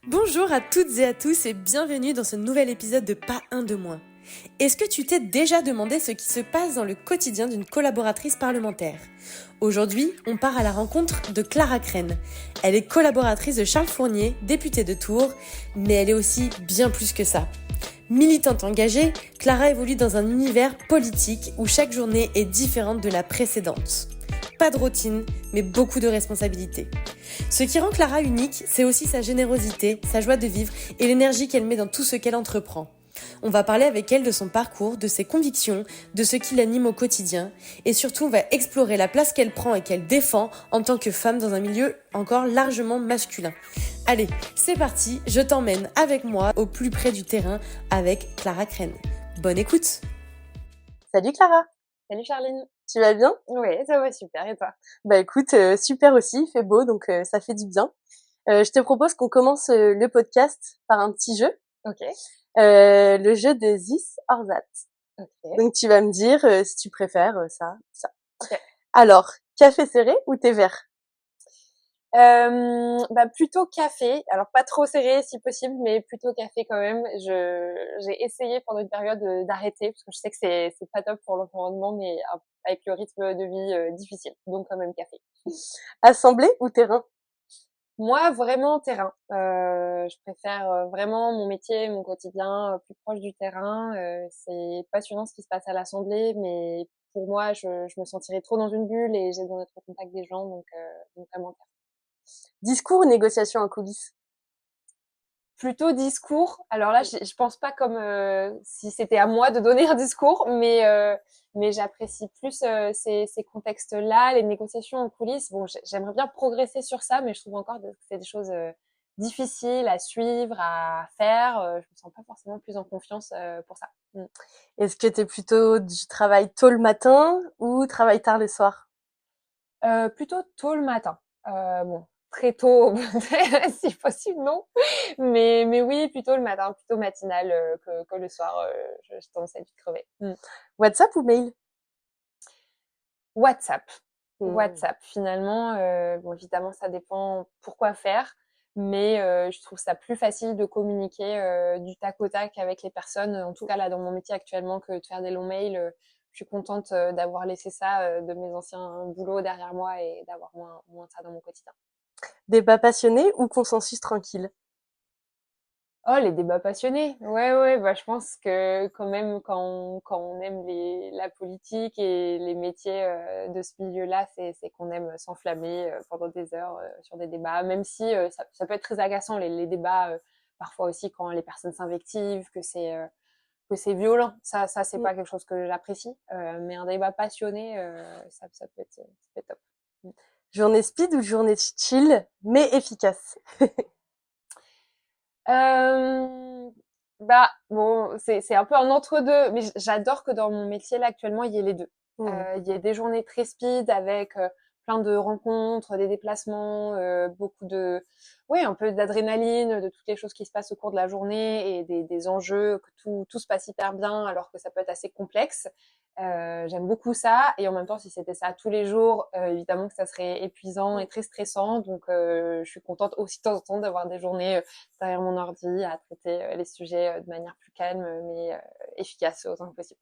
Bonjour à toutes et à tous et bienvenue dans ce nouvel épisode de Pas un de moins. Est-ce que tu t'es déjà demandé ce qui se passe dans le quotidien d'une collaboratrice parlementaire ? Aujourd'hui, on part à la rencontre de Clara Crène. Elle est collaboratrice de Charles Fournier, députée de Tours, mais elle est aussi bien plus que ça. Militante engagée, Clara évolue dans un univers politique où chaque journée est différente de la précédente. Pas de routine, mais beaucoup de responsabilités. Ce qui rend Clara unique, c'est aussi sa générosité, sa joie de vivre et l'énergie qu'elle met dans tout ce qu'elle entreprend. On va parler avec elle de son parcours, de ses convictions, de ce qui l'anime au quotidien et surtout on va explorer la place qu'elle prend et qu'elle défend en tant que femme dans un milieu encore largement masculin. Allez, c'est parti, je t'emmène avec moi au plus près du terrain avec Clara Crène. Bonne écoute. Salut Clara. Salut Charline. Tu vas bien ? Oui, ça va super, et toi ? Bah écoute, super aussi, il fait beau donc ça fait du bien. Je te propose qu'on commence le podcast par un petit jeu. Ok. Le jeu de This or That. Ok. Donc tu vas me dire si tu préfères ça. Ok. Alors, café serré ou thé vert ? Plutôt café. Alors pas trop serré si possible, mais plutôt café quand même. J'ai essayé pendant une période d'arrêter parce que je sais que c'est pas top pour l'environnement, mais avec le rythme de vie difficile. Donc quand même café. Assemblée ou terrain ? Moi, vraiment terrain. Je préfère vraiment mon métier, mon quotidien plus proche du terrain. C'est passionnant ce qui se passe à l'Assemblée, mais pour moi, je me sentirais trop dans une bulle et j'ai besoin d'être au contact des gens, donc vraiment terrain. Discours ou négociation en coulisses ? Plutôt discours. Alors là, je pense pas comme si c'était à moi de donner un discours, mais j'apprécie plus ces contextes-là, les négociations en coulisses. Bon, j'aimerais bien progresser sur ça, mais je trouve encore que c'est des choses difficiles à suivre, à faire. Je me sens pas forcément plus en confiance pour ça. Est-ce que t'es plutôt du travail tôt le matin ou travail tard le soir ? Plutôt tôt le matin. Bon, très tôt, si possible, non. Mais oui, plutôt le matin, plutôt matinal que le soir. Je tendance à être vite crevée. WhatsApp ou mail ? WhatsApp. WhatsApp, finalement, bon, évidemment, ça dépend pourquoi faire, mais je trouve ça plus facile de communiquer du tac au tac avec les personnes, en tout cas là dans mon métier actuellement, que de faire des longs mails. Je suis contente d'avoir laissé ça de mes anciens boulots derrière moi et d'avoir moins ça dans mon quotidien. Débat passionné ou consensus tranquille ? Oh, les débats passionnés. Ouais, bah, je pense que quand même, quand on aime la politique et les métiers de ce milieu-là, c'est qu'on aime s'enflammer pendant des heures sur des débats, même si ça peut être très agaçant, les débats, parfois aussi quand les personnes s'invectivent, que c'est violent. Ça, c'est pas quelque chose que j'apprécie. Mais un débat passionné, ça peut être top. Journée speed ou journée chill, mais efficace ? Euh, bon, c'est un peu un entre-deux, mais j'adore que dans mon métier là actuellement il y ait les deux. Il y ait des journées très speed avec plein de rencontres, des déplacements, beaucoup de, ouais, un peu d'adrénaline, de toutes les choses qui se passent au cours de la journée et des enjeux, que tout se passe hyper bien alors que ça peut être assez complexe. J'aime beaucoup ça et en même temps si c'était ça tous les jours, évidemment que ça serait épuisant et très stressant. Donc je suis contente aussi de temps en temps d'avoir des journées derrière mon ordi à traiter les sujets de manière plus calme mais efficace autant que possible.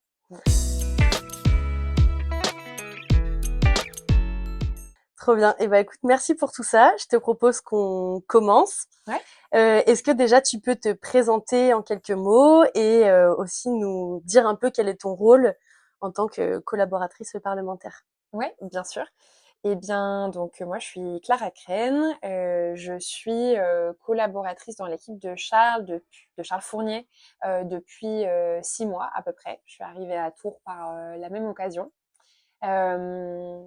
Trop bien. Eh ben écoute, merci pour tout ça. Je te propose qu'on commence. Ouais. Est-ce que déjà tu peux te présenter en quelques mots et aussi nous dire un peu quel est ton rôle en tant que collaboratrice parlementaire ? Ouais, bien sûr. Eh bien, donc moi je suis Clara Crène, je suis collaboratrice dans l'équipe de Charles Fournier depuis 6 mois à peu près. Je suis arrivée à Tours par la même occasion. Euh,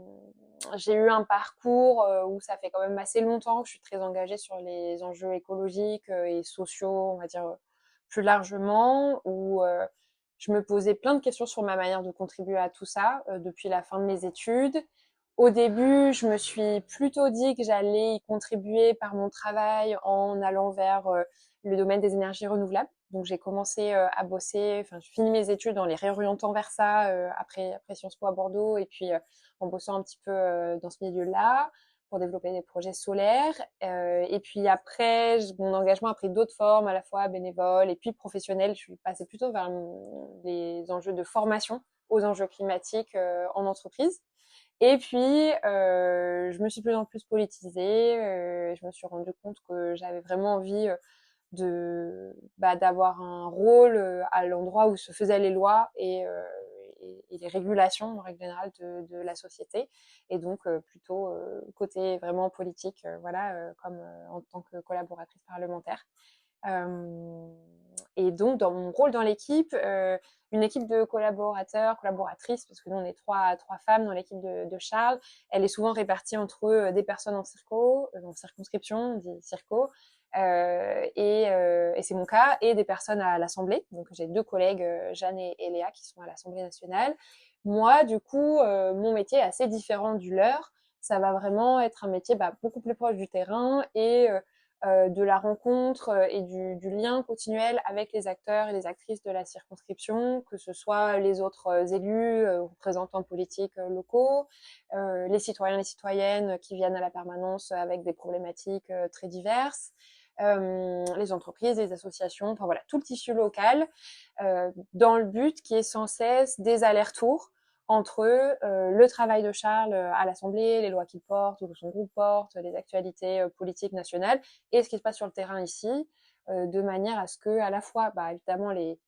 j'ai eu un parcours où ça fait quand même assez longtemps que je suis très engagée sur les enjeux écologiques et sociaux, on va dire plus largement, où je me posais plein de questions sur ma manière de contribuer à tout ça depuis la fin de mes études. Au début, je me suis plutôt dit que j'allais y contribuer par mon travail en allant vers le domaine des énergies renouvelables. Donc j'ai commencé à bosser, enfin je finis mes études en les réorientant vers ça après Sciences Po à Bordeaux et puis en bossant un petit peu dans ce milieu-là. pour développer des projets solaires. Et puis après, mon engagement a pris d'autres formes, à la fois bénévole et puis professionnelle. Je suis passée plutôt vers les enjeux de formation aux enjeux climatiques en entreprise. Et puis, je me suis de plus en plus politisée. Je me suis rendu compte que j'avais vraiment envie d'avoir un rôle à l'endroit où se faisaient les lois et les régulations en règle générale de la société, et donc plutôt côté vraiment politique, comme en tant que collaboratrice parlementaire. Et donc dans mon rôle dans l'équipe, une équipe de collaboratrices, parce que nous on est trois femmes dans l'équipe de Charles. Elle est souvent répartie entre des personnes en circonscription, on dit circo, et c'est mon cas, et des personnes à l'Assemblée. Donc j'ai 2 collègues, Jeanne et Léa, qui sont à l'Assemblée nationale. Moi, du coup, mon métier est assez différent du leur. Ça va vraiment être un métier beaucoup plus proche du terrain et de la rencontre et du lien continuel avec les acteurs et les actrices de la circonscription, que ce soit les autres élus, représentants politiques locaux, les citoyens et les citoyennes qui viennent à la permanence avec des problématiques très diverses, les entreprises, les associations, enfin voilà, tout le tissu local, dans le but qui est sans cesse des allers-retours entre le travail de Charles à l'Assemblée, les lois qu'il porte ou que son groupe porte, les actualités politiques nationales, et ce qui se passe sur le terrain ici, de manière à ce que, à la fois, évidemment, les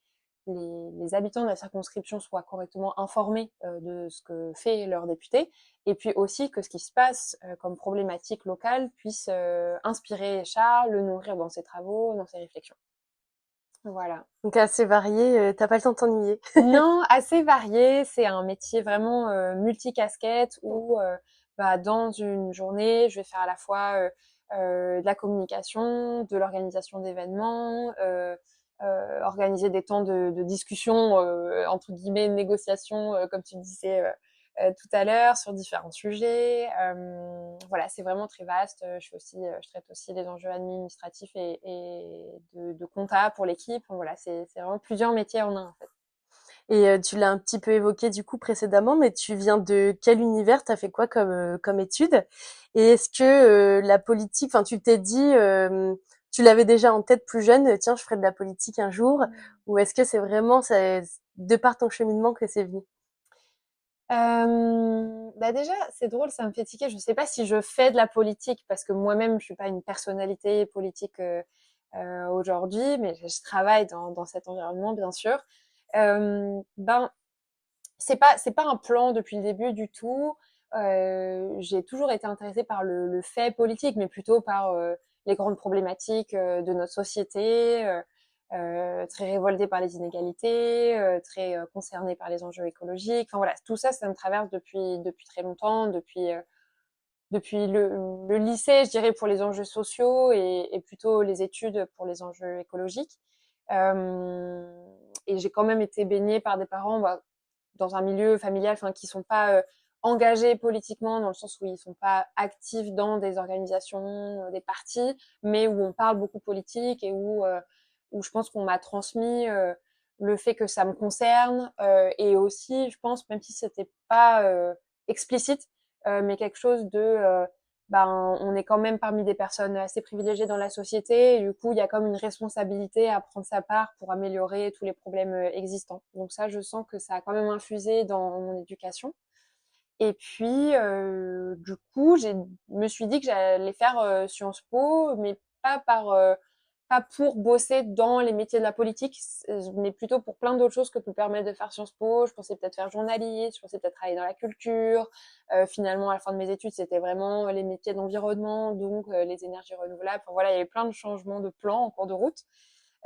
habitants de la circonscription soient correctement informés de ce que fait leur député, et puis aussi que ce qui se passe comme problématique locale puisse inspirer Charles, le nourrir dans ses travaux, dans ses réflexions. Voilà. Donc assez varié, t'as pas le temps de t'ennuyer. Non, assez varié. C'est un métier vraiment multicasquette où dans une journée, je vais faire à la fois de la communication, de l'organisation d'événements, organiser des temps de discussion, entre guillemets, négociation, comme tu disais tout à l'heure, sur différents sujets. Voilà, c'est vraiment très vaste. Je traite aussi les enjeux administratifs et de compta pour l'équipe. Voilà, c'est vraiment plusieurs métiers en un, en fait. Et tu l'as un petit peu évoqué du coup précédemment, mais tu viens de quel univers? T'as fait quoi comme études? Et est-ce que la politique, enfin tu t'es dit, tu l'avais déjà en tête plus jeune, tiens je ferai de la politique un jour, ou est-ce que c'est vraiment de par ton cheminement que c'est venu? Déjà, c'est drôle, ça me fait tiquer. Je sais pas si je fais de la politique parce que moi-même, je suis pas une personnalité politique aujourd'hui, mais je travaille dans cet environnement, bien sûr. C'est pas un plan depuis le début du tout. J'ai toujours été intéressée par le fait politique, mais plutôt par les grandes problématiques de notre société, très révoltée par les inégalités, très concernée par les enjeux écologiques. Enfin voilà, tout ça, ça me traverse depuis très longtemps, depuis le lycée, je dirais, pour les enjeux sociaux et plutôt les études pour les enjeux écologiques. Et j'ai quand même été baignée par des parents dans un milieu familial, qui sont pas engagés politiquement, dans le sens où ils sont pas actifs dans des organisations, des partis, mais où on parle beaucoup politique et où je pense qu'on m'a transmis le fait que ça me concerne, et aussi, je pense, même si c'était pas explicite, mais quelque chose on est quand même parmi des personnes assez privilégiées dans la société, et du coup, il y a comme une responsabilité à prendre sa part pour améliorer tous les problèmes existants. Donc ça, je sens que ça a quand même infusé dans mon éducation. Et puis, du coup, me suis dit que j'allais faire Sciences Po, mais pas pour bosser dans les métiers de la politique, mais plutôt pour plein d'autres choses que peut permettre de faire Sciences Po. Je pensais peut-être faire journaliste, je pensais peut-être travailler dans la culture. Finalement, à la fin de mes études, c'était vraiment les métiers de l'environnement, donc les énergies renouvelables. Enfin, voilà, il y avait plein de changements de plan en cours de route.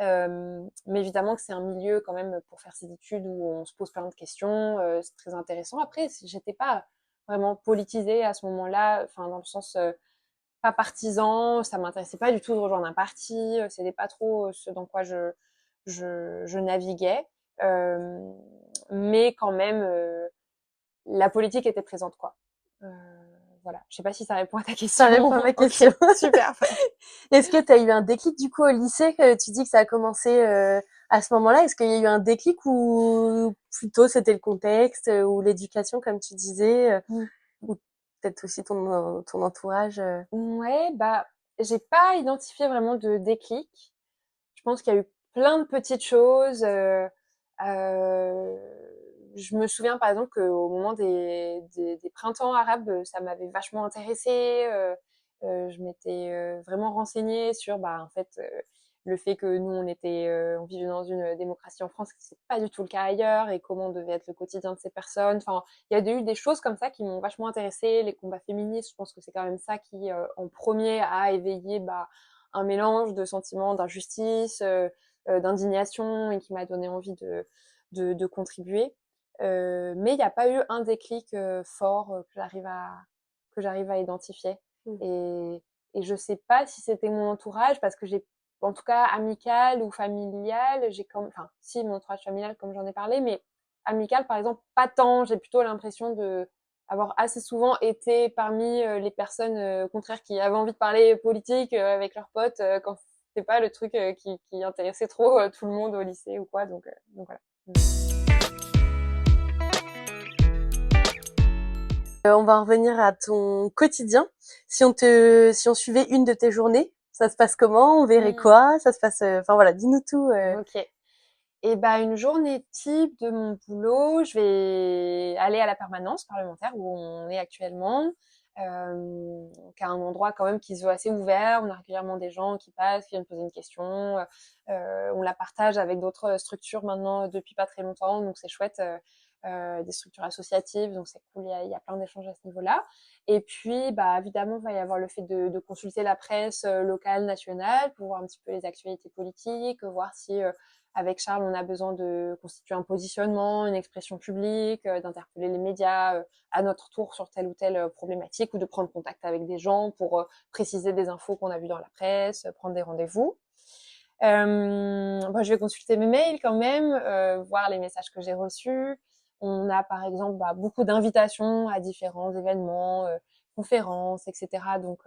Mais évidemment que c'est un milieu quand même pour faire ses études où on se pose plein de questions, c'est très intéressant. Après, j'étais pas vraiment politisée à ce moment-là, dans le sens pas partisan, ça m'intéressait pas du tout de rejoindre un parti, c'était pas trop ce dans quoi je naviguais, mais quand même la politique était présente, quoi. Voilà, je sais pas si ça répond à ta question. Ça répond à ma question. Okay, super. Est-ce que tu as eu un déclic du coup au lycée, que tu dis que ça a commencé à ce moment-là? Est-ce qu'il y a eu un déclic ou plutôt c'était le contexte ou l'éducation comme tu disais, ou peut-être aussi ton entourage. Ouais, bah, j'ai pas identifié vraiment de déclic. Je pense qu'il y a eu plein de petites choses. Euh, je me souviens par exemple qu'au moment des printemps arabes, ça m'avait vachement intéressée. Je m'étais vraiment renseignée sur, bah, en fait, le fait que nous, on vivait dans une démocratie en France, que c'est pas du tout le cas ailleurs, et comment devait être le quotidien de ces personnes. Enfin, il y a eu des choses comme ça qui m'ont vachement intéressée. Les combats féministes, je pense que c'est quand même ça qui, en premier, a éveillé, bah, un mélange de sentiments d'injustice, d'indignation, et qui m'a donné envie de contribuer. Mais il n'y a pas eu un déclic fort que j'arrive à identifier. Mmh. Et je sais pas si c'était mon entourage, parce que j'ai, en tout cas, amical ou familial, enfin, si, mon entourage familial, comme j'en ai parlé, mais amical, par exemple, pas tant. J'ai plutôt l'impression de avoir assez souvent été parmi les personnes au contraire qui avaient envie de parler politique avec leurs potes quand c'était pas le truc qui intéressait trop tout le monde au lycée ou quoi. Donc voilà. On va en revenir à ton quotidien. Si on suivait une de tes journées, ça se passe comment? On verrait quoi? Ça se passe, enfin voilà, dis-nous tout. Ok. Et bah, une journée type de mon boulot, je vais aller à la permanence parlementaire où on est actuellement, qui est un endroit quand même qui se veut assez ouvert. On a régulièrement des gens qui passent, qui viennent poser une question. On la partage avec d'autres structures maintenant depuis pas très longtemps, donc c'est chouette. Des structures associatives, donc c'est cool. Il y a plein d'échanges à ce niveau-là. Et puis, bah, évidemment, il va y avoir le fait de consulter la presse locale, nationale, pour voir un petit peu les actualités politiques, voir si avec Charles, on a besoin de constituer un positionnement, une expression publique, d'interpeller les médias à notre tour sur telle ou telle problématique, ou de prendre contact avec des gens pour préciser des infos qu'on a vues dans la presse, prendre des rendez-vous. Bon, je vais consulter mes mails quand même, voir les messages que j'ai reçus. On a par exemple beaucoup d'invitations à différents événements, conférences, etc. Donc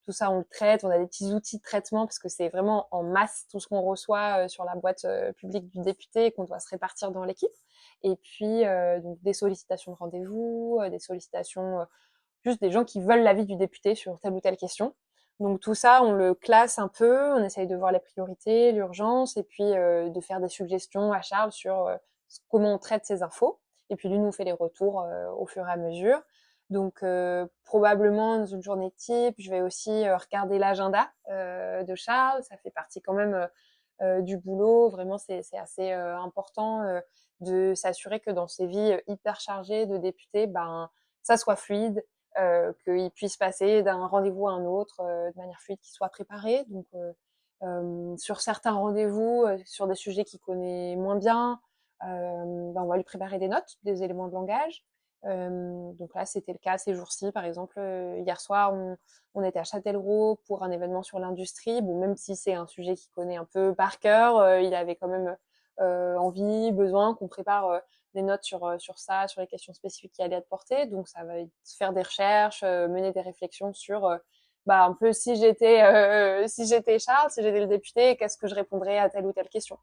tout ça, on le traite. On a des petits outils de traitement parce que c'est vraiment en masse tout ce qu'on reçoit sur la boîte publique du député, qu'on doit se répartir dans l'équipe. Et puis donc des sollicitations de rendez-vous, des sollicitations juste des gens qui veulent l'avis du député sur telle ou telle question. Donc tout ça, on le classe un peu, on essaye de voir les priorités, l'urgence, et puis de faire des suggestions à Charles sur comment on traite ces infos. Et puis lui nous fait les retours au fur et à mesure. Donc probablement dans une journée type, je vais aussi regarder l'agenda de Charles. Ça fait partie quand même du boulot. Vraiment, c'est assez important de s'assurer que dans ces vies hyper chargées de députés, ben ça soit fluide, qu'il puisse passer d'un rendez-vous à un autre de manière fluide, qu'il soit préparé. Donc sur certains rendez-vous, sur des sujets qu'il connaît moins bien, ben, on va lui préparer des notes, des éléments de langage. Donc là, c'était le cas ces jours-ci. Par exemple, hier soir, on était à Châtellerault pour un événement sur l'industrie. Bon, même si c'est un sujet qu'il connaît un peu par cœur, il avait quand même envie, besoin qu'on prépare des notes sur ça, sur les questions spécifiques qui allaient être portées. Donc ça va faire des recherches, mener des réflexions sur bah un peu si j'étais Charles, si j'étais le député, qu'est-ce que je répondrais à telle ou telle question.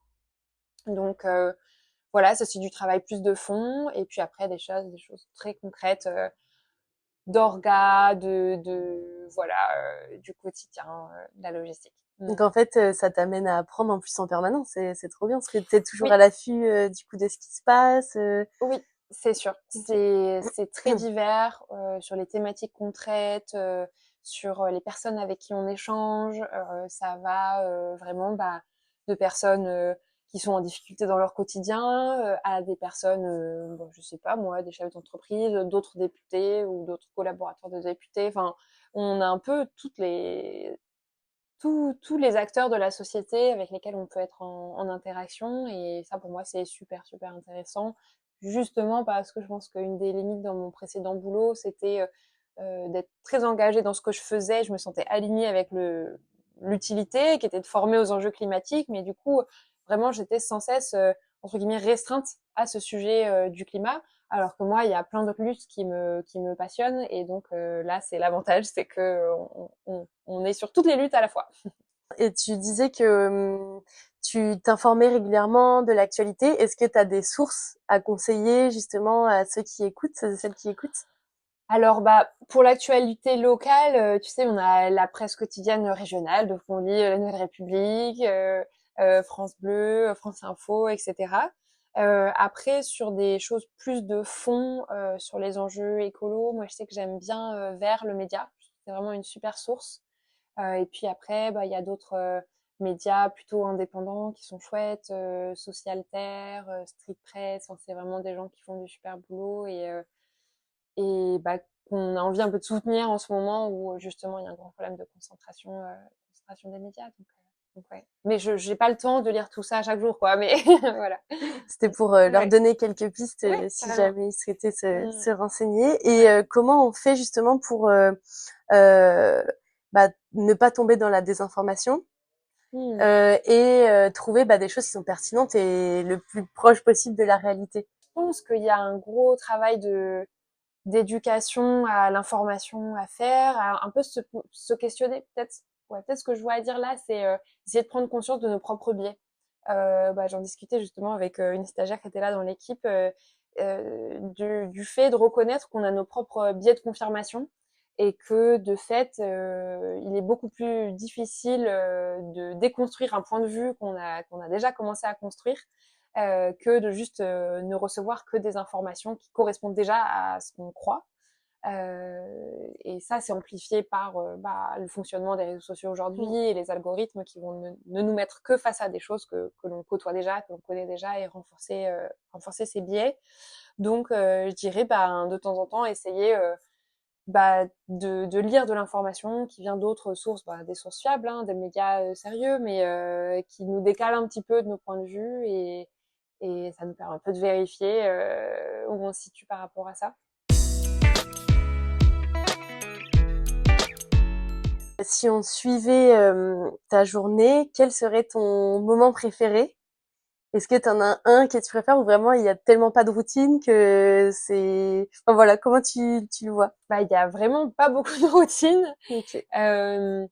Donc voilà, ça c'est du travail plus de fond, et puis après des choses très concrètes d'orga, voilà, du quotidien, de la logistique. Donc en fait, ça t'amène à apprendre en plus en permanence. C'est trop bien parce que t'es toujours Oui. à l'affût du coup de ce qui se passe. Oui, c'est sûr. C'est très divers sur les thématiques qu'on traite, sur les personnes avec qui on échange. Ça va vraiment de personnes qui sont en difficulté dans leur quotidien à des personnes, bon, je sais pas moi, des chefs d'entreprise, d'autres députés ou d'autres collaborateurs de députés. Enfin, on a un peu tous les acteurs de la société avec lesquels on peut être en interaction, et ça pour moi c'est super super intéressant, justement parce que je pense qu'une des limites dans mon précédent boulot c'était d'être très engagée dans ce que je faisais. Je me sentais alignée avec l'utilité qui était de former aux enjeux climatiques, mais du coup vraiment j'étais sans cesse entre guillemets restreinte à ce sujet du climat, alors que moi il y a plein d'autres luttes qui me passionnent, et donc là c'est l'avantage, c'est que on est sur toutes les luttes à la fois. Et tu disais que tu t'informais régulièrement de l'actualité. Est-ce que tu as des sources à conseiller justement à ceux qui écoutent, celles qui écoutent? Alors, bah, pour l'actualité locale, tu sais, on a la presse quotidienne régionale, donc on lit La Nouvelle République, France Bleu, France Info, etc. Après, sur des choses plus de fond, sur les enjeux écolos, moi, je sais que j'aime bien Vert, le média. C'est vraiment une super source. Et puis après, bah, il y a d'autres médias plutôt indépendants qui sont chouettes, Socialter, Street Press. Enfin, c'est vraiment des gens qui font du super boulot et bah, qu'on a envie un peu de soutenir en ce moment où justement il y a un grand problème de concentration des médias. Donc ouais. Mais je j'ai pas le temps de lire tout ça chaque jour, quoi. Mais voilà. C'était pour leur Ouais, donner quelques pistes ouais, si carrément. jamais ils souhaitaient Mm. se renseigner. Et Ouais. comment on fait justement pour euh, ne pas tomber dans la désinformation Mm. et trouver des choses qui sont pertinentes et le plus proche possible de la réalité. Je pense qu'il y a un gros travail de d'éducation à l'information à faire, à un peu se questionner peut-être. Ouais, peut-être ce que je vois à dire là, c'est essayer de prendre conscience de nos propres biais. Bah, j'en discutais justement avec une stagiaire qui était là dans l'équipe du fait de reconnaître qu'on a nos propres biais de confirmation et que de fait, il est beaucoup plus difficile de déconstruire un point de vue qu'on a déjà commencé à construire que de juste ne recevoir que des informations qui correspondent déjà à ce qu'on croit. Et ça, c'est amplifié par le fonctionnement des réseaux sociaux aujourd'hui et les algorithmes qui vont ne nous mettre que face à des choses que l'on côtoie déjà, que l'on connaît déjà et renforcer ces biais. Donc, je dirais de temps en temps essayer de lire de l'information qui vient d'autres sources, des sources fiables, hein, des médias sérieux, mais qui nous décalent un petit peu de nos points de vue et ça nous permet un peu de vérifier où on se situe par rapport à ça. Si on suivait ta journée, quel serait ton moment préféré? Est-ce que tu en as un que tu préfères ou vraiment il y a tellement pas de routine que c'est... Enfin voilà, comment tu le vois? Bah, il y a vraiment pas beaucoup de routine. Ok. Euh,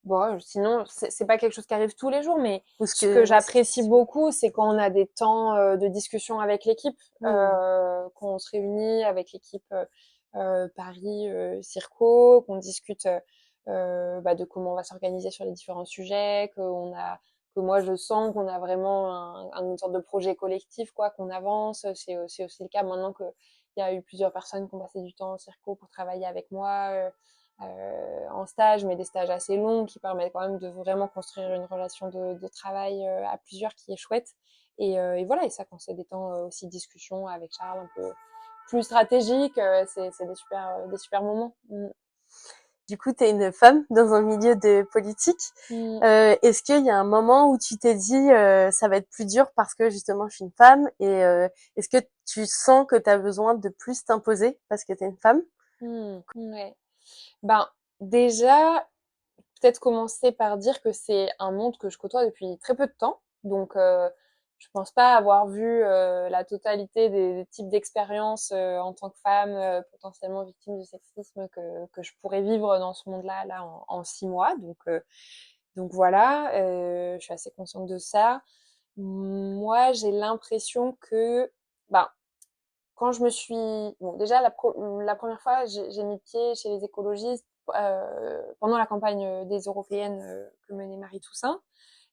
Bon, sinon, c'est pas quelque chose qui arrive tous les jours, mais Ou ce que ouais, ce que j'apprécie tu... beaucoup, c'est quand on a des temps de discussion avec l'équipe, Hmm. quand on se réunit avec l'équipe Paris Circo, qu'on discute de comment on va s'organiser sur les différents sujets, que moi je sens qu'on a vraiment une sorte de projet collectif, quoi, qu'on avance. C'est aussi le cas maintenant que il y a eu plusieurs personnes qui ont passé du temps au Circo pour travailler avec moi. En stage, mais des stages assez longs qui permettent quand même de vraiment construire une relation de travail à plusieurs qui est chouette. Et voilà, et ça, quand c'est des temps aussi de discussion avec Charles un peu plus stratégique, c'est des super moments. Mm. Du coup, tu es une femme dans un milieu de politique. Mm. Est-ce qu'il y a un moment où tu t'es dit ça va être plus dur parce que justement je suis une femme et est-ce que tu sens que tu as besoin de plus t'imposer parce que tu es une femme? Mm. Ouais. Ben, déjà, peut-être commencer par dire que c'est un monde que je côtoie depuis très peu de temps. Donc, je pense pas avoir vu la totalité des types d'expériences en tant que femme potentiellement victime du sexisme que je pourrais vivre dans ce monde-là là en 6 mois. Donc voilà, je suis assez consciente de ça. Moi, j'ai l'impression que, ben, quand je me suis... Bon, déjà, la première fois, j'ai mis pied chez les écologistes pendant la campagne des européennes que menait Marie Toussaint.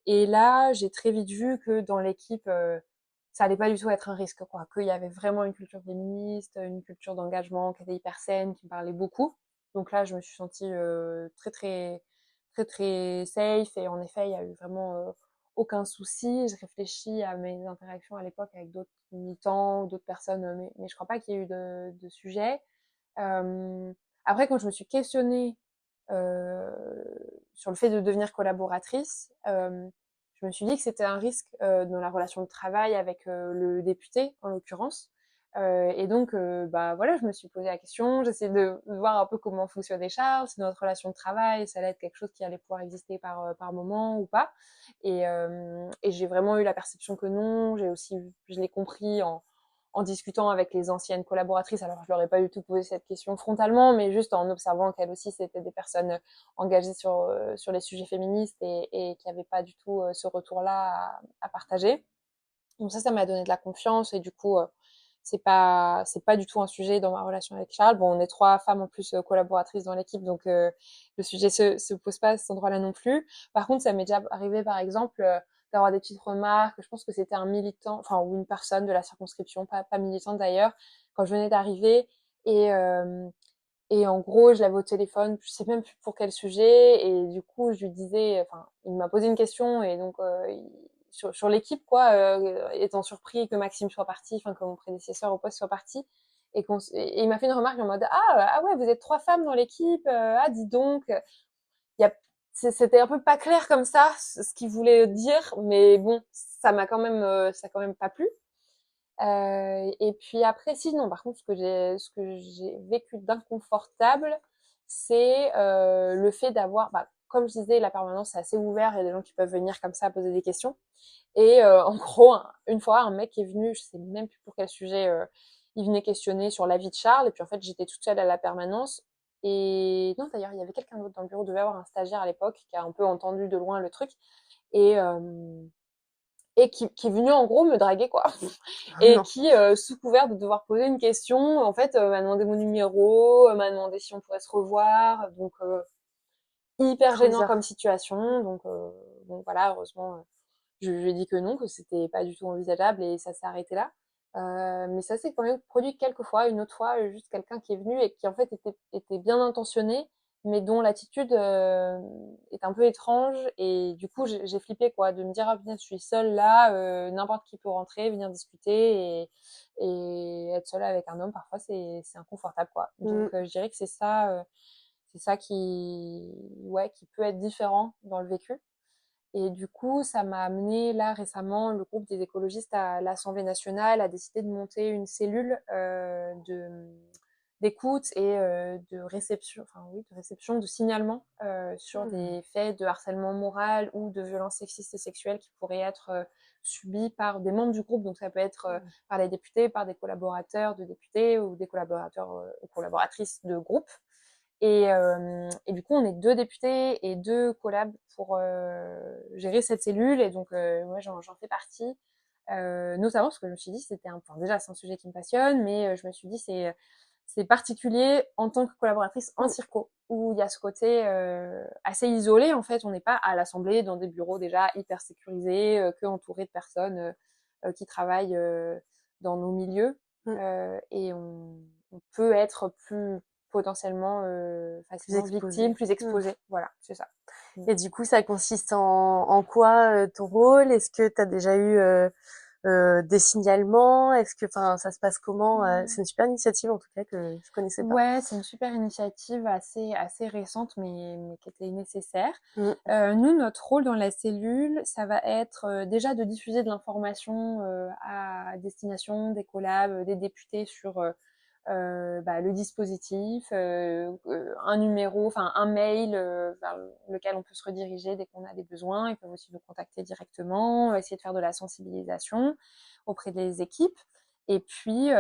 Et là, j'ai très vite vu que dans l'équipe, ça allait pas du tout être un risque, quoi. Qu'il y avait vraiment une culture féministe, une culture d'engagement qui était hyper saine, qui me parlait beaucoup. Donc là, je me suis sentie très, très, très, très safe. Et en effet, il y a eu vraiment aucun souci. Je réfléchis à mes interactions à l'époque avec d'autres militants ou d'autres personnes, mais je crois pas qu'il y ait eu de sujet. Euh, Après, quand je me suis questionnée euh, sur le fait de devenir collaboratrice, je me suis dit que c'était un risque dans la relation de travail avec le député, en l'occurrence. Et donc, voilà, je me suis posé la question, j'essayais de voir un peu comment fonctionnait Charles, si notre relation de travail, ça allait être quelque chose qui allait pouvoir exister par moment ou pas. Et j'ai vraiment eu la perception que non, je l'ai compris en discutant avec les anciennes collaboratrices. Alors, je leur ai pas du tout posé cette question frontalement, mais juste en observant qu'elles aussi, c'était des personnes engagées sur les sujets féministes et qui n'avaient pas du tout ce retour-là à partager. Donc ça m'a donné de la confiance et du coup, c'est pas du tout un sujet dans ma relation avec Charles. Bon, on est 3 femmes en plus collaboratrices dans l'équipe, donc le sujet se pose pas à cet endroit-là non plus. Par contre, ça m'est déjà arrivé, par exemple, d'avoir des petites remarques. Je pense que c'était un militant, enfin, ou une personne de la circonscription, pas militante d'ailleurs, quand je venais d'arriver. Et, euh, et en gros, je l'avais au téléphone, je sais même plus pour quel sujet. Et du coup, je lui disais, enfin, il m'a posé une question et donc sur l'équipe, quoi, étant surpris que Maxime soit parti, enfin que mon prédécesseur au poste soit parti. Et il m'a fait une remarque en mode ah ouais, vous êtes 3 femmes dans l'équipe, ah dis donc. Il y a, c'était un peu pas clair comme ça ce qu'il voulait dire, mais bon, ça a quand même pas plu. Et puis après, si, non, par contre, ce que j'ai vécu d'inconfortable, c'est le fait d'avoir, bah, comme je disais, la permanence, c'est assez ouvert, il y a des gens qui peuvent venir comme ça poser des questions. Et en gros, une fois, un mec est venu, je sais même plus pour quel sujet, il venait questionner sur la vie de Charles, et puis en fait, j'étais toute seule à la permanence. Et non, d'ailleurs, il y avait quelqu'un d'autre dans le bureau, il devait avoir un stagiaire à l'époque, qui a un peu entendu de loin le truc. Et, qui est venu en gros me draguer quoi et Non. qui sous couvert de devoir poser une question en fait m'a demandé mon numéro, m'a demandé si on pourrait se revoir, donc hyper Trop gênant comme bizarre. situation, donc voilà, heureusement je lui ai dit que non, que c'était pas du tout envisageable et ça s'est arrêté là. Mais ça s'est quand même produit quelques fois. Une autre fois, juste quelqu'un qui est venu et qui en fait était bien intentionné, mais dont l'attitude est un peu étrange. Et du coup, j'ai flippé quoi, de me dire ah putain, je suis seule là, n'importe qui peut rentrer, venir discuter et être seule avec un homme. Parfois, c'est inconfortable quoi. Mm. Donc, je dirais que c'est ça qui ouais qui peut être différent dans le vécu. Et du coup, ça m'a amené là récemment, le groupe des écologistes à l'Assemblée nationale a décidé de monter une cellule d'écoute et de réception, enfin oui, de réception, de signalement sur Mm. des faits de harcèlement moral ou de violences sexistes et sexuelles qui pourraient être subis par des membres du groupe. Donc ça peut être par les députés, par des collaborateurs de députés ou des collaborateurs ou collaboratrices de groupes. Et du coup, on est 2 députés et 2 collabs pour gérer cette cellule. Et donc, moi, j'en fais partie. Notamment parce que je me suis dit, enfin, déjà, c'est un sujet qui me passionne, mais je me suis dit, c'est particulier en tant que collaboratrice en Mm. circo, où il y a ce côté assez isolé. En fait, on n'est pas à l'Assemblée dans des bureaux déjà hyper sécurisés, que entourés de personnes qui travaillent dans nos milieux. Mm. Et on peut être plus potentiellement Plus facilement victime, exposé. plus Mm. exposée. Voilà, c'est ça. Mm. Et du coup, ça consiste en quoi ton rôle? Est-ce que tu as déjà eu des signalements? Est-ce que, enfin, ça se passe comment? C'est une super initiative en tout cas que je connaissais pas. Ouais, c'est une super initiative assez récente, mais qui était nécessaire. Mm. Nous, notre rôle dans la cellule, ça va être déjà de diffuser de l'information à destination des collabs, des députés sur bah, le dispositif, un numéro, enfin un mail vers lequel on peut se rediriger dès qu'on a des besoins. Ils peuvent aussi nous contacter directement, essayer de faire de la sensibilisation auprès des équipes. Et puis,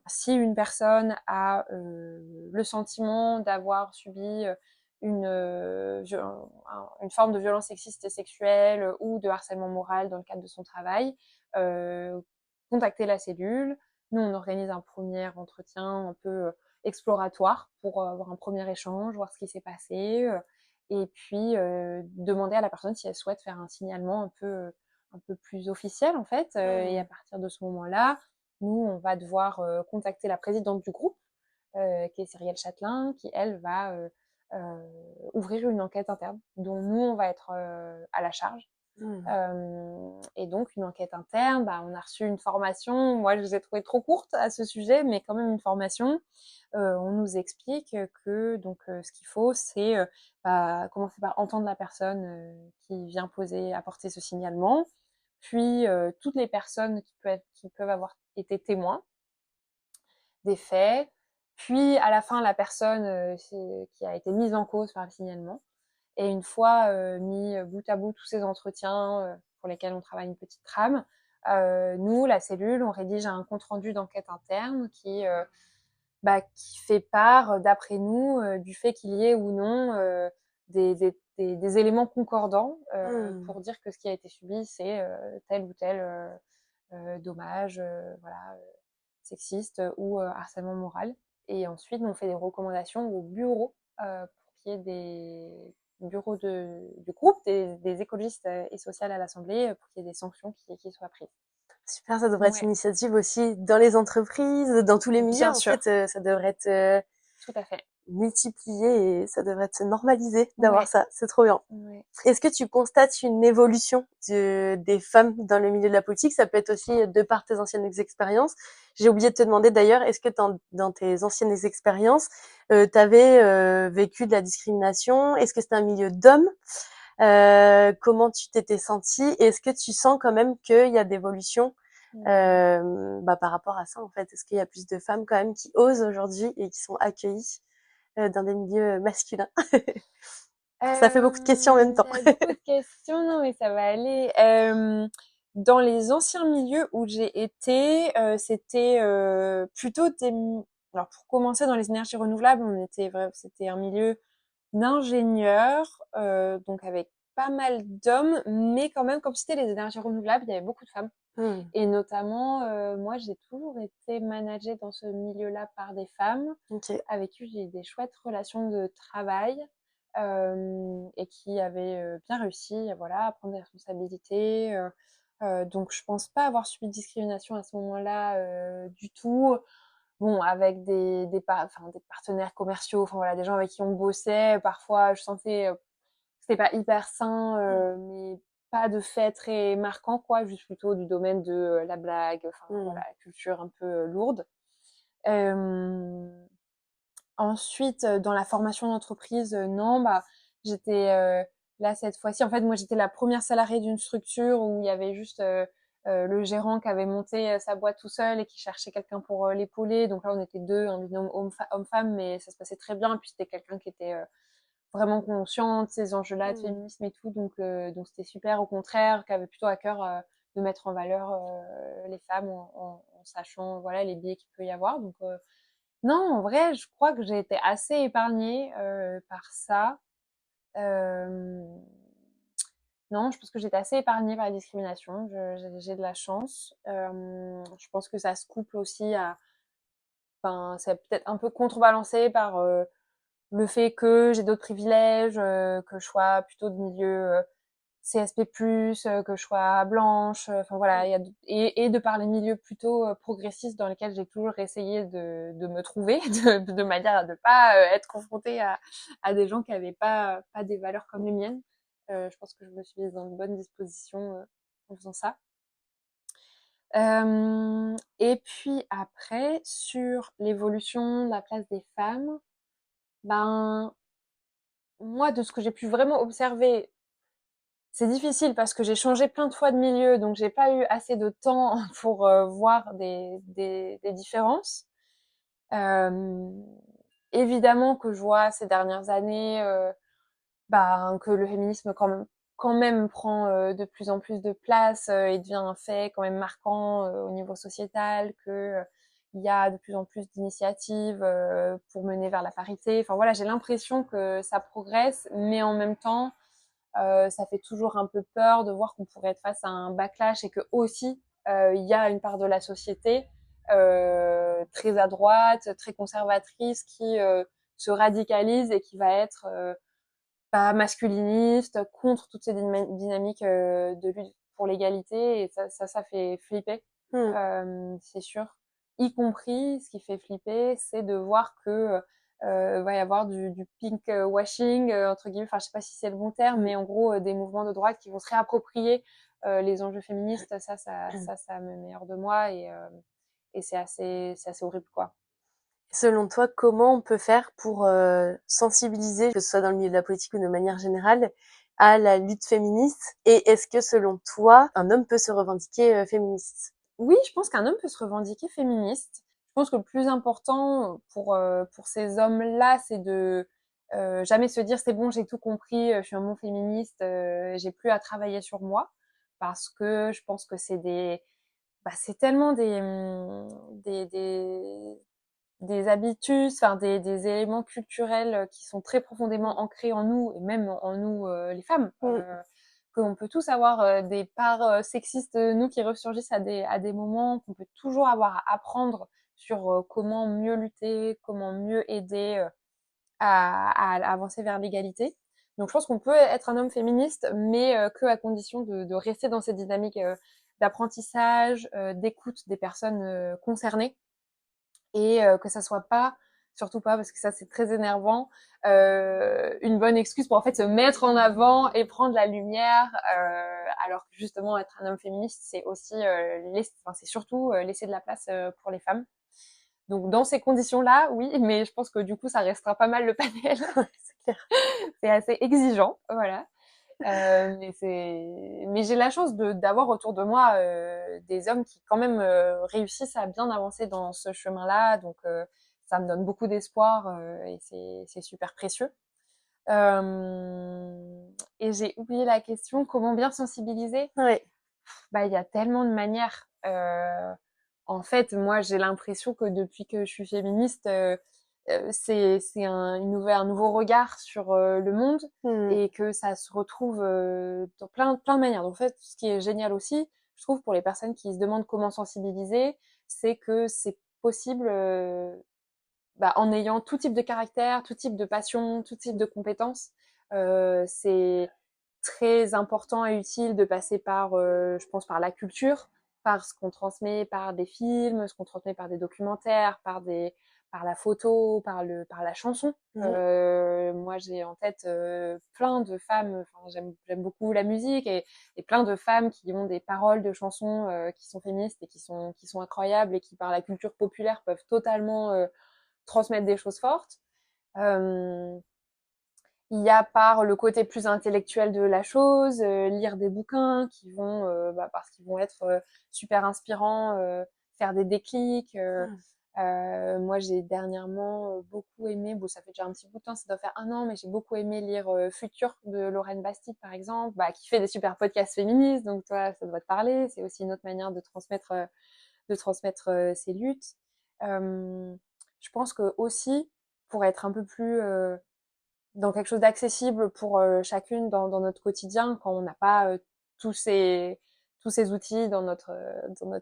si une personne a le sentiment d'avoir subi une forme de violence sexiste et sexuelle ou de harcèlement moral dans le cadre de son travail, euh, contacter la cellule. Nous, on organise un premier entretien un peu exploratoire pour avoir un premier échange, voir ce qui s'est passé, et puis demander à la personne si elle souhaite faire un signalement un peu plus officiel en fait. Et à Mm. partir de ce moment-là, nous, on va devoir contacter la présidente du groupe, qui est Cyrielle Châtelain, qui elle va ouvrir une enquête interne, dont nous, on va être à la charge. Mm. Et donc, une enquête interne, bah, on a reçu une formation. Moi, je vous ai trouvé trop courte à ce sujet, mais quand même une formation. On nous explique que donc ce qu'il faut, c'est bah, commencer par entendre la personne qui vient apporter ce signalement, puis toutes les personnes qui peuvent avoir été témoins des faits, puis à la fin la personne qui a été mise en cause par le signalement. Et une fois mis bout à bout tous ces entretiens pour lesquels on travaille une petite trame, nous, la cellule, on rédige un compte-rendu d'enquête interne qui fait part, d'après nous, du fait qu'il y ait ou non des éléments concordants Mm. pour dire que ce qui a été subi, c'est tel ou tel dommage, voilà, sexiste ou harcèlement moral. Et ensuite, on fait des recommandations au bureau pour qu'il y ait des bureaux du groupe des écologistes et sociales à l'Assemblée pour qu'il y ait des sanctions qui soient prises. Super, ça devrait être une Ouais, initiative aussi dans les entreprises, dans tous les milieux. bien En sûr, fait, ça devrait être tout à fait. multiplié et ça devrait être normalisé d'avoir Ouais, ça. C'est trop bien. ouais. Est-ce que tu constates une évolution des femmes dans le milieu de la politique? Ça peut être aussi de par tes anciennes expériences. J'ai oublié de te demander d'ailleurs, est-ce que dans tes anciennes expériences, tu avais vécu de la discrimination? Est-ce que c'était un milieu d'hommes? Comment tu t'étais sentie? Est-ce que tu sens quand même qu'il y a d'évolution Mmh. par rapport à ça en fait? Est-ce qu'il y a plus de femmes quand même qui osent aujourd'hui et qui sont accueillies dans des milieux masculins? Ça fait beaucoup de questions en même Il temps. y a beaucoup de questions, non mais ça va aller. Dans les anciens milieux où j'ai été, c'était plutôt alors pour commencer dans les énergies renouvelables, c'était un milieu d'ingénieurs, donc avec pas mal d'hommes, mais quand même comme c'était les énergies renouvelables, il y avait beaucoup de femmes. Mmh. Et notamment, moi j'ai toujours été managée dans ce milieu-là par des femmes OK. avec qui j'ai eu des chouettes relations de travail et qui avaient bien réussi voilà, à prendre des responsabilités. Donc je pense pas avoir subi de discrimination à ce moment-là du tout. Bon, avec des partenaires commerciaux, enfin voilà, des gens avec qui on bossait, parfois je sentais c'était pas hyper sain, mais pas de fait très marquant, quoi, juste plutôt du domaine de la blague, enfin voilà, Mmh. la culture un peu lourde. Ensuite, dans la formation d'entreprise, non, bah, j'étais là cette fois-ci. En fait, moi, j'étais la première salariée d'une structure où il y avait juste le gérant qui avait monté sa boîte tout seul et qui cherchait quelqu'un pour l'épauler. Donc là, on était deux, un binôme homme-femme, mais ça se passait très bien. Et puis c'était quelqu'un qui était vraiment conscient de ces enjeux-là de Mmh. féminisme et tout. Donc c'était super. Au contraire, qui avait plutôt à cœur de mettre en valeur les femmes en sachant voilà les biais qu'il peut y avoir. Donc non, en vrai, je crois que j'ai été assez épargnée par ça. Euh, non, je pense que j'étais assez épargnée par la discrimination. J'ai de la chance. Je pense que ça se couple aussi à, enfin, c'est peut-être un peu contrebalancé par le fait que j'ai d'autres privilèges, que je sois plutôt de milieu CSP+, que je sois blanche, enfin voilà, Mmh. et de par les milieux plutôt progressistes dans lesquels j'ai toujours essayé de me trouver, de manière à ne pas être confrontée à des gens qui n'avaient pas des valeurs comme les miennes. Je pense que je me suis mise dans de bonnes dispositions en faisant ça. Et puis après, sur l'évolution de la place des femmes, ben moi, de ce que j'ai pu vraiment observer, c'est difficile parce que j'ai changé plein de fois de milieu, donc j'ai pas eu assez de temps pour voir des différences. Euh, Évidemment que je vois ces dernières années bah, que le féminisme quand même prend de plus en plus de place et devient un fait quand même marquant au niveau sociétal, que il y a de plus en plus d'initiatives pour mener vers la parité. Enfin voilà, j'ai l'impression que ça progresse, mais en même temps, ça fait toujours un peu peur de voir qu'on pourrait être face à un backlash et que aussi il y a une part de la société très à droite, très conservatrice qui se radicalise et qui va être pas masculiniste, contre toutes ces dynamiques de lutte pour l'égalité. Et ça fait flipper, Mmh. c'est sûr. Y compris, ce qui fait flipper, c'est de voir que va y avoir du pink washing entre guillemets. Enfin, je sais pas si c'est le bon terme, Mmh. mais en gros des mouvements de droite qui vont se réapproprier les enjeux féministes. Ça me met hors de moi et c'est assez horrible, quoi. Selon toi, comment on peut faire pour sensibiliser, que ce soit dans le milieu de la politique ou de manière générale, à la lutte féministe? Et est-ce que selon toi, un homme peut se revendiquer féministe? Oui, je pense qu'un homme peut se revendiquer féministe. Je pense que le plus important pour ces hommes-là, c'est de jamais se dire c'est bon, j'ai tout compris, je suis un bon féministe, j'ai plus à travailler sur moi, parce que je pense que c'est tellement des habitus, enfin des éléments culturels qui sont très profondément ancrés en nous et même en nous les femmes. Mmh. qu'on peut tous avoir des parts sexistes, nous, qui ressurgissent à des moments, qu'on peut toujours avoir à apprendre sur comment mieux lutter, comment mieux aider à avancer vers l'égalité. Donc je pense qu'on peut être un homme féministe, mais que à condition de rester dans cette dynamique d'apprentissage, d'écoute des personnes concernées, et que ça soit pas, surtout pas, parce que ça c'est très énervant, une bonne excuse pour en fait se mettre en avant et prendre la lumière, alors que justement être un homme féministe c'est aussi c'est surtout laisser de la place pour les femmes. Donc dans ces conditions-là, oui, mais je pense que du coup ça restera pas mal le panel. C'est clair. C'est assez exigeant, voilà. Mais j'ai la chance d'avoir autour de moi des hommes qui quand même réussissent à bien avancer dans ce chemin-là, donc ça me donne beaucoup d'espoir et c'est super précieux. Et j'ai oublié la question, comment bien sensibiliser? Ouais. Bah, il y a tellement de manières. En fait, moi, j'ai l'impression que depuis que je suis féministe, c'est un nouveau regard sur le monde, Mmh. et que ça se retrouve dans plein de manières. Donc, en fait, ce qui est génial aussi, je trouve, pour les personnes qui se demandent comment sensibiliser, c'est que c'est possible en ayant tout type de caractère, tout type de passion, tout type de compétences. C'est très important et utile de passer par, je pense, par la culture, par ce qu'on transmet par des films, ce qu'on transmet par des documentaires, par la photo, par la chanson. Mmh. Moi, j'ai en tête plein de femmes. Enfin, j'aime beaucoup la musique, et plein de femmes qui ont des paroles de chansons qui sont féministes et qui sont incroyables, et qui par la culture populaire peuvent totalement transmettre des choses fortes. Euh, il y a par le côté plus intellectuel de la chose, lire des bouquins qui vont, parce qu'ils vont être super inspirants, faire des déclics. Moi, j'ai dernièrement beaucoup aimé, bon, ça fait déjà un petit bout de temps, ça doit faire un an, mais j'ai beaucoup aimé lire Futur de Lorraine Bastide, par exemple, qui fait des super podcasts féministes, donc toi, ça doit te parler. C'est aussi une autre manière de transmettre ses luttes. Je pense que aussi, pour être un peu plus dans quelque chose d'accessible pour chacune dans notre quotidien, quand on n'a pas tous ces tous ces outils dans notre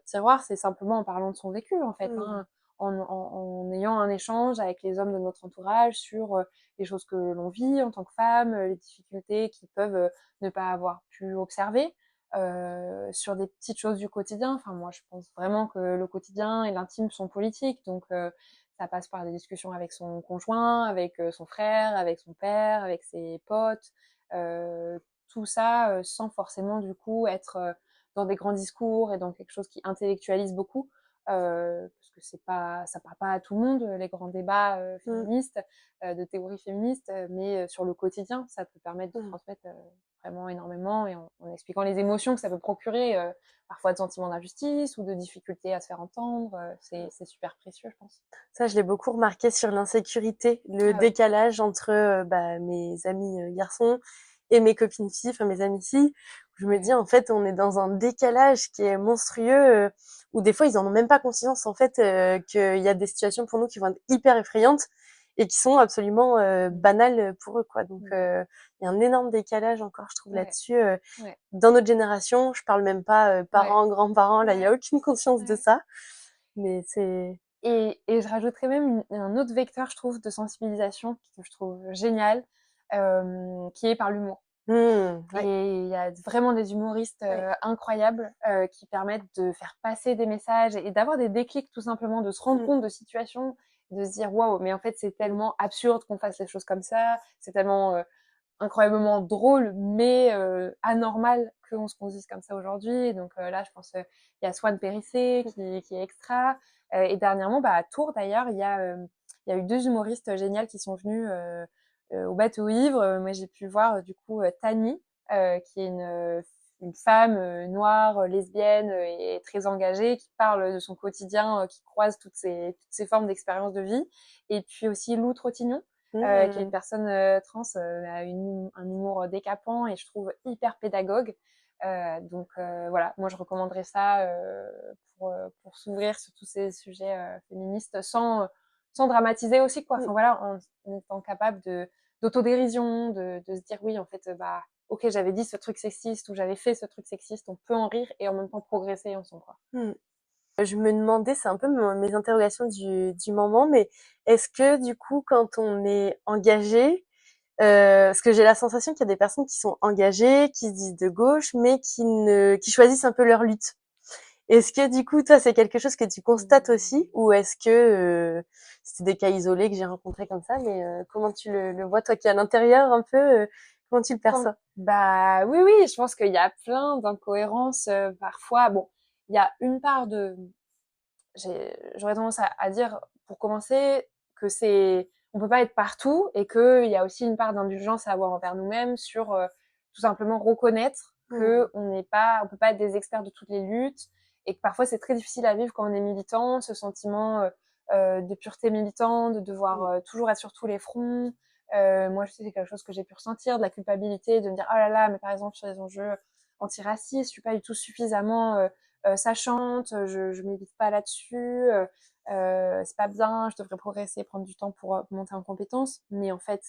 tiroir, c'est simplement en parlant de son vécu, en fait, Mmh. hein, en ayant un échange avec les hommes de notre entourage sur les choses que l'on vit en tant que femme, les difficultés qu'ils peuvent ne pas avoir pu observer, sur des petites choses du quotidien. Enfin, moi, je pense vraiment que le quotidien et l'intime sont politiques, donc ça passe par des discussions avec son conjoint, avec son frère, avec son père, avec ses potes, tout ça sans forcément du coup être dans des grands discours et dans quelque chose qui intellectualise beaucoup, parce que ça parle pas à tout le monde, les grands débats Mmh. féministes, de théorie féministe, mais sur le quotidien, ça peut permettre de Mmh. transmettre vraiment énormément, et en expliquant les émotions que ça peut procurer, parfois de sentiments d'injustice ou de difficulté à se faire entendre, c'est super précieux, je pense. Ça, je l'ai beaucoup remarqué sur l'insécurité, le Ah oui. décalage entre mes amis garçons et mes copines filles, enfin mes amies filles. Je me dis, Ouais. en fait, on est dans un décalage qui est monstrueux, où des fois, ils en ont même pas conscience, en fait, qu'il y a des situations pour nous qui vont être hyper effrayantes et qui sont absolument banales pour eux, quoi. Donc, Mmh. il y a un énorme décallage encore, je trouve, Ouais, là-dessus. ouais, Dans notre génération, je parle même pas ouais, parents, grands-parents, là, il y a ouais, aucune conscience de ouais. ça. Mais c'est... Et je rajouterais même un autre vecteur, je trouve, de sensibilisation que je trouve génial, qui est par l'humour. Ouais, Et il y a vraiment des humoristes ouais. incroyables qui permettent de faire passer des messages et d'avoir des déclics, tout simplement, de se rendre Mmh. compte de situations, de se dire waouh, mais en fait c'est tellement absurde qu'on fasse les choses comme ça, c'est tellement incroyablement drôle, mais anormal qu'on se conduise comme ça aujourd'hui. Donc là, je pense il y a Swan Périssé qui est extra. Et dernièrement, à Tours d'ailleurs, il y a eu deux humoristes géniaux qui sont venus au bateau ivre. Moi, j'ai pu voir du coup Tani, qui est une femme noire, lesbienne et très engagée, qui parle de son quotidien, qui croise toutes ces formes d'expérience de vie. Et puis aussi Lou Trottignon, qui est une Mmh. personne trans, a un humour décapant et je trouve hyper pédagogue. Donc voilà, moi je recommanderais ça pour s'ouvrir sur tous ces sujets féministes sans dramatiser aussi, quoi. Mmh. Enfin voilà, en étant capable d'autodérision, de se dire oui, en fait, ok, j'avais dit ce truc sexiste ou j'avais fait ce truc sexiste, on peut en rire et en même temps progresser ensemble, quoi. Je me demandais, c'est un peu mes interrogations du moment, mais est-ce que du coup, quand on est engagé, parce que j'ai la sensation qu'il y a des personnes qui sont engagées, qui se disent de gauche, mais qui choisissent un peu leur lutte. Est-ce que du coup, toi, c'est quelque chose que tu constates aussi, ou est-ce que c'est des cas isolés que j'ai rencontrés comme ça, mais comment tu le vois, toi qui es à l'intérieur un peu, comment tu le perçois? Bah oui, oui, je pense qu'il y a plein d'incohérences parfois. Bon, il y a une part de j'aurais tendance à dire, pour commencer, que on peut pas être partout et qu'il y a aussi une part d'indulgence à avoir envers nous-mêmes sur tout simplement reconnaître que on peut pas être des experts de toutes les luttes et que parfois c'est très difficile à vivre quand on est militant, ce sentiment de pureté militant, de devoir toujours être sur tous les fronts. Moi, je sais, c'est quelque chose que j'ai pu ressentir, de la culpabilité, de me dire, oh là là, mais par exemple, sur les enjeux antiracistes, je suis pas du tout suffisamment sachante, je m'évite pas là-dessus, c'est pas bien, je devrais progresser, prendre du temps pour monter en compétences. Mais en fait,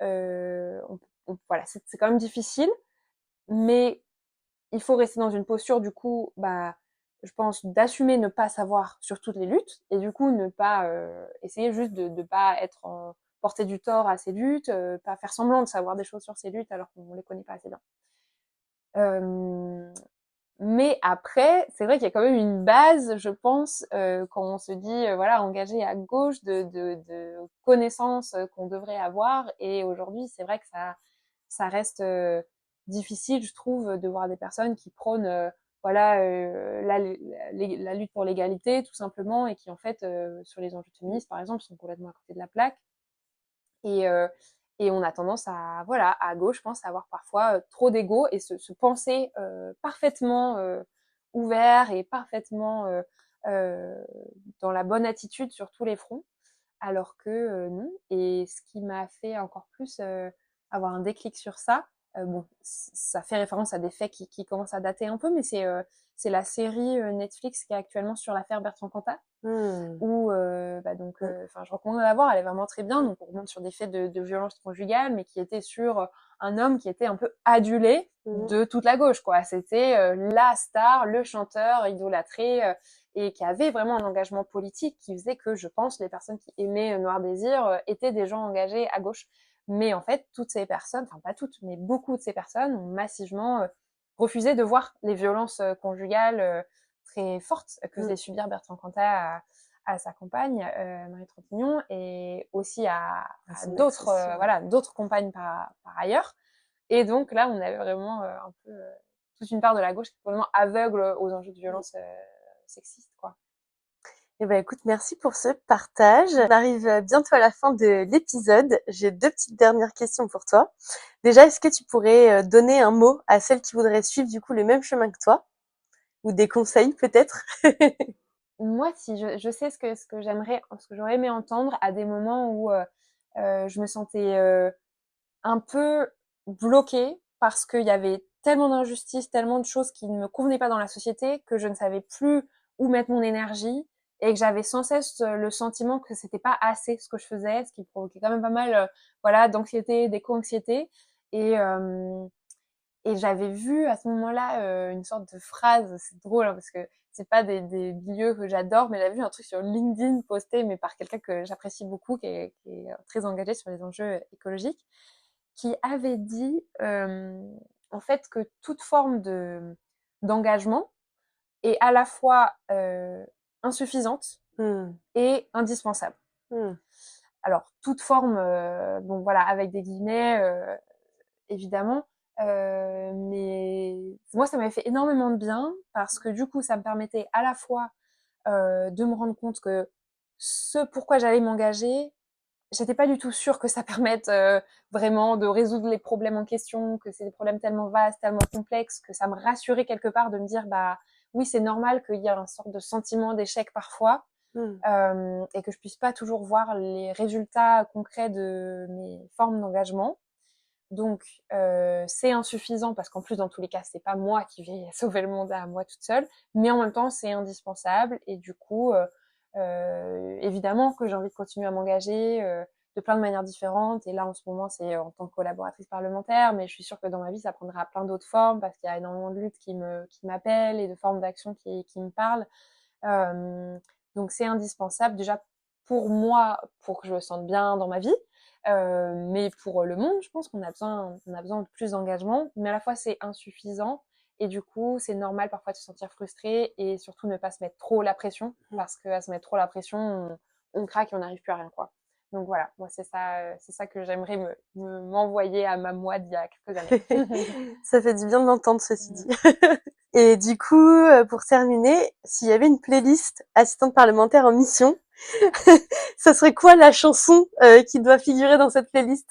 voilà, c'est quand même difficile, mais il faut rester dans une posture, du coup, bah, je pense, d'assumer ne pas savoir sur toutes les luttes, et du coup, ne pas essayer juste de pas être porter du tort à ces luttes, pas faire semblant de savoir des choses sur ces luttes alors qu'on les connaît pas assez bien. Mais après, c'est vrai qu'il y a quand même une base, je pense, quand on se dit, voilà, engagé à gauche, de connaissances qu'on devrait avoir. Et aujourd'hui, c'est vrai que ça reste difficile, je trouve, de voir des personnes qui prônent, voilà, la lutte pour l'égalité, tout simplement, et qui, en fait, sur les enjeux féministes, par exemple, sont complètement à côté de la plaque. Et, euh, et on a tendance à, voilà, à gauche, je pense, à avoir parfois trop d'ego et se penser parfaitement ouvert et parfaitement dans la bonne attitude sur tous les fronts, alors que non. Et ce qui m'a fait encore plus avoir un déclic sur ça, bon, ça fait référence à des faits qui commencent à dater un peu, mais c'est la série Netflix qui est actuellement sur l'affaire Bertrand Cantat, où bah donc enfin je recommande de la voir, elle est vraiment très bien. Donc on remonte sur des faits de violence conjugale, mais qui était sur un homme qui était un peu adulé de toute la gauche, quoi. C'était la star, le chanteur idolâtré, et qui avait vraiment un engagement politique qui faisait que, je pense, les personnes qui aimaient Noir Désir étaient des gens engagés à gauche. Mais en fait, toutes ces personnes, enfin pas toutes, mais beaucoup de ces personnes ont massivement refusé de voir les violences conjugales très fortes que faisait subir Bertrand Cantat à sa compagne, Marie Trintignant, et aussi à d'autres voilà, d'autres compagnes par ailleurs. Et donc là, on avait vraiment un peu toute une part de la gauche qui est complètement aveugle aux enjeux de violence sexiste, quoi. Eh ben, écoute, merci pour ce partage. On arrive bientôt à la fin de l'épisode. J'ai 2 petites dernières questions pour toi. Déjà, est-ce que tu pourrais donner un mot à celles qui voudraient suivre du coup le même chemin que toi? Ou des conseils peut-être? Moi, si je sais ce que j'aimerais, ce que j'aurais aimé entendre à des moments où je me sentais un peu bloquée parce qu'il y avait tellement d'injustices, tellement de choses qui ne me convenaient pas dans la société, que je ne savais plus où mettre mon énergie, et que j'avais sans cesse le sentiment que c'était pas assez ce que je faisais, ce qui provoquait quand même pas mal voilà, d'anxiété, d'éco-anxiété. Et et j'avais vu à ce moment-là une sorte de phrase, c'est drôle hein, parce que c'est pas des milieux que j'adore, mais j'avais vu un truc sur LinkedIn posté, mais par quelqu'un que j'apprécie beaucoup, qui est très engagé sur les enjeux écologiques, qui avait dit en fait que toute forme d'engagement est à la fois insuffisante et indispensable. Alors toute forme, bon voilà, avec des guillemets évidemment, mais moi ça m'avait fait énormément de bien parce que du coup ça me permettait à la fois de me rendre compte que ce pourquoi j'allais m'engager, j'étais pas du tout sûre que ça permette vraiment de résoudre les problèmes en question, que c'est des problèmes tellement vastes, tellement complexes, que ça me rassurait quelque part de me dire bah oui c'est normal qu'il y ait un sorte de sentiment d'échec parfois, et que je puisse pas toujours voir les résultats concrets de mes formes d'engagement. Donc c'est insuffisant parce qu'en plus dans tous les cas c'est pas moi qui vais sauver le monde à moi toute seule, mais en même temps c'est indispensable. Et du coup évidemment que j'ai envie de continuer à m'engager de plein de manières différentes. Et là, en ce moment, c'est en tant que collaboratrice parlementaire, mais je suis sûre que dans ma vie, ça prendra plein d'autres formes parce qu'il y a énormément de luttes qui m'appellent et de formes d'action qui me parlent. Donc, c'est indispensable déjà pour moi, pour que je me sente bien dans ma vie. Mais pour le monde, je pense qu'on a besoin de plus d'engagement, mais à la fois c'est insuffisant et du coup c'est normal parfois de se sentir frustré et surtout ne pas se mettre trop la pression parce qu'à se mettre trop la pression, on craque et on n'arrive plus à rien quoi. Donc voilà, moi c'est ça que j'aimerais m'envoyer à ma moi d'il y a quelques années. Ça fait du bien de l'entendre, ceci dit. Et du coup, pour terminer, s'il y avait une playlist assistante parlementaire en mission, ça serait quoi la chanson qui doit figurer dans cette playlist?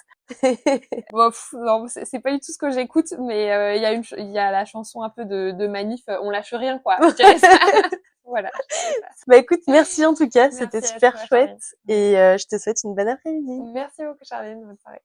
Bon, non, c'est pas du tout ce que j'écoute, mais il y a la chanson un peu de Manif, on lâche rien quoi. Je dirais ça. Voilà. Bah écoute, merci en tout cas, Merci c'était à super toi, chouette Charline. et je te souhaite une bonne après-midi. Merci beaucoup, Charline. Bonne soirée.